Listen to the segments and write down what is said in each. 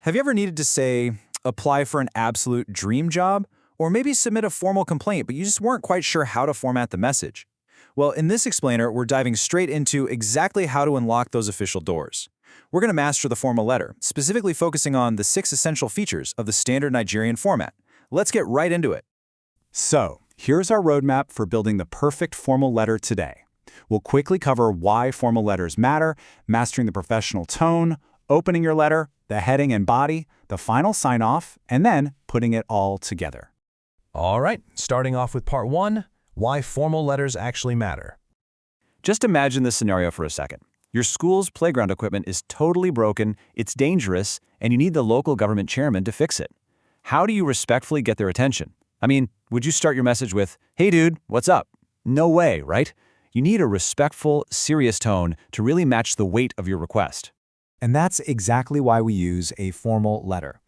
Have you ever needed to say, apply for an absolute dream job? Or maybe submit a formal complaint, but you just weren't quite sure how to format the message? Well, in this explainer, we're diving straight into exactly how to unlock those official doors. We're going to master the formal letter, specifically focusing on the 6 essential features of the standard Nigerian format. Let's get right into it. So, here's our roadmap for building the perfect formal letter today. We'll quickly cover why formal letters matter, mastering the professional tone, opening your letter, the heading and body, the final sign-off, and then putting it all together. All right, starting off with part 1, why formal letters actually matter. Just imagine this scenario for a second. Your school's playground equipment is totally broken, it's dangerous, and you need the local government chairman to fix it. How do you respectfully get their attention? I mean, would you start your message with, "Hey dude, what's up?" No way, right? You need a respectful, serious tone to really match the weight of your request. And that's exactly why we use a formal letter.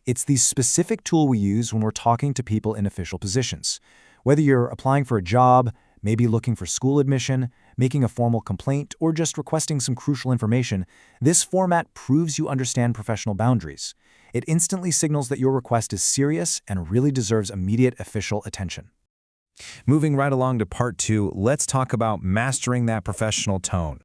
It's the specific tool we use when we're talking to people in official positions. Whether you're applying for a job, maybe looking for school admission, making a formal complaint, or just requesting some crucial information, this format proves you understand professional boundaries. It instantly signals that your request is serious and really deserves immediate official attention. Moving right along to part 2, let's talk about mastering that professional tone.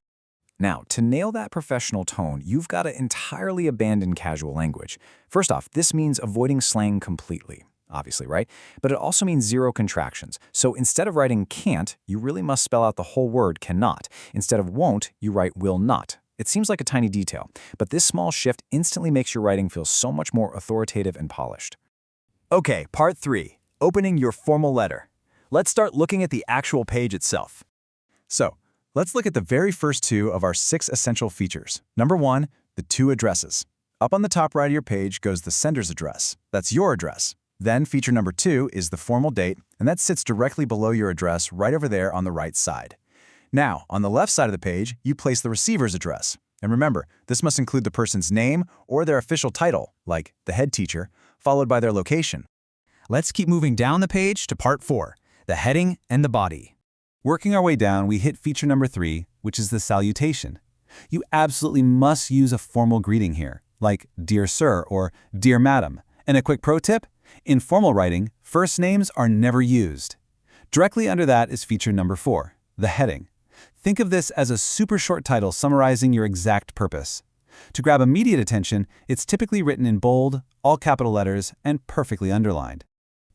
Now, to nail that professional tone, you've got to entirely abandon casual language. First off, this means avoiding slang completely, obviously, right? But it also means 0 contractions. So instead of writing can't, you really must spell out the whole word cannot. Instead of won't, you write will not. It seems like a tiny detail, but this small shift instantly makes your writing feel so much more authoritative and polished. Okay, part 3, opening your formal letter. Let's start looking at the actual page itself. So, let's look at the very first 2 of our 6 essential features. Number 1, the 2 addresses. Up on the top right of your page goes the sender's address. That's your address. Then feature number 2 is the formal date, and that sits directly below your address right over there on the right side. Now, on the left side of the page, you place the receiver's address. And remember, this must include the person's name or their official title, like the head teacher, followed by their location. Let's keep moving down the page to part 4, the heading and the body. Working our way down, we hit feature number 3, which is the salutation. You absolutely must use a formal greeting here, like Dear Sir or Dear Madam. And a quick pro tip, in formal writing, first names are never used. Directly under that is feature number 4, the heading. Think of this as a super short title summarizing your exact purpose. To grab immediate attention, it's typically written in bold, all capital letters, and perfectly underlined.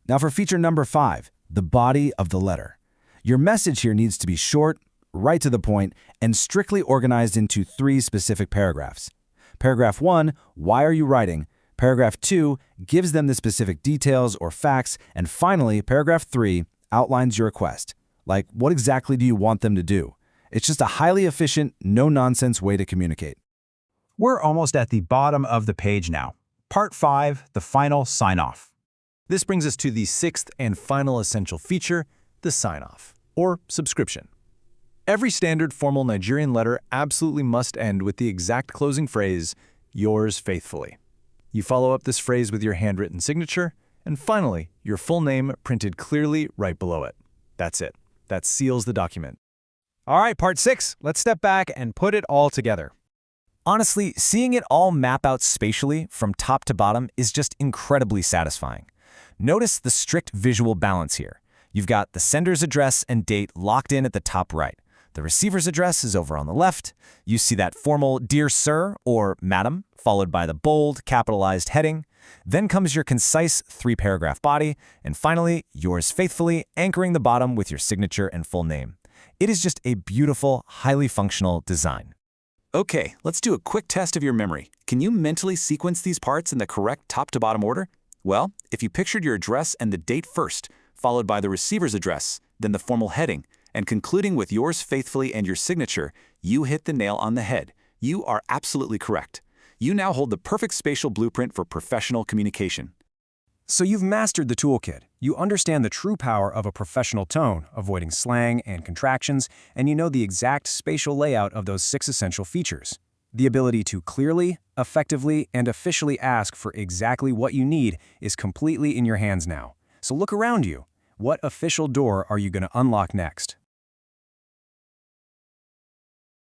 Now for feature number 5, the body of the letter. Your message here needs to be short, right to the point, and strictly organized into 3 specific paragraphs. Paragraph 1, why are you writing? Paragraph 2 gives them the specific details or facts, and finally, paragraph 3 outlines your request. Like, what exactly do you want them to do? It's just a highly efficient, no-nonsense way to communicate. We're almost at the bottom of the page now. Part 5, the final sign-off. This brings us to the 6th and final essential feature, the sign-off, or subscription. Every standard formal Nigerian letter absolutely must end with the exact closing phrase, yours faithfully. You follow up this phrase with your handwritten signature, and finally, your full name printed clearly right below it. That's it. That seals the document. All right, part 6, let's step back and put it all together. Honestly, seeing it all map out spatially from top to bottom is just incredibly satisfying. Notice the strict visual balance here. You've got the sender's address and date locked in at the top right. The receiver's address is over on the left. You see that formal Dear Sir or Madam, followed by the bold, capitalized heading. Then comes your concise 3-paragraph body, and finally, yours faithfully, anchoring the bottom with your signature and full name. It is just a beautiful, highly functional design. Okay, let's do a quick test of your memory. Can you mentally sequence these parts in the correct top-to-bottom order? Well, if you pictured your address and the date first, followed by the receiver's address, then the formal heading, and concluding with yours faithfully and your signature, you hit the nail on the head. You are absolutely correct. You now hold the perfect spatial blueprint for professional communication. So you've mastered the toolkit. You understand the true power of a professional tone, avoiding slang and contractions, and you know the exact spatial layout of those 6 essential features. The ability to clearly, effectively, and officially ask for exactly what you need is completely in your hands now. So look around you. What official door are you going to unlock next?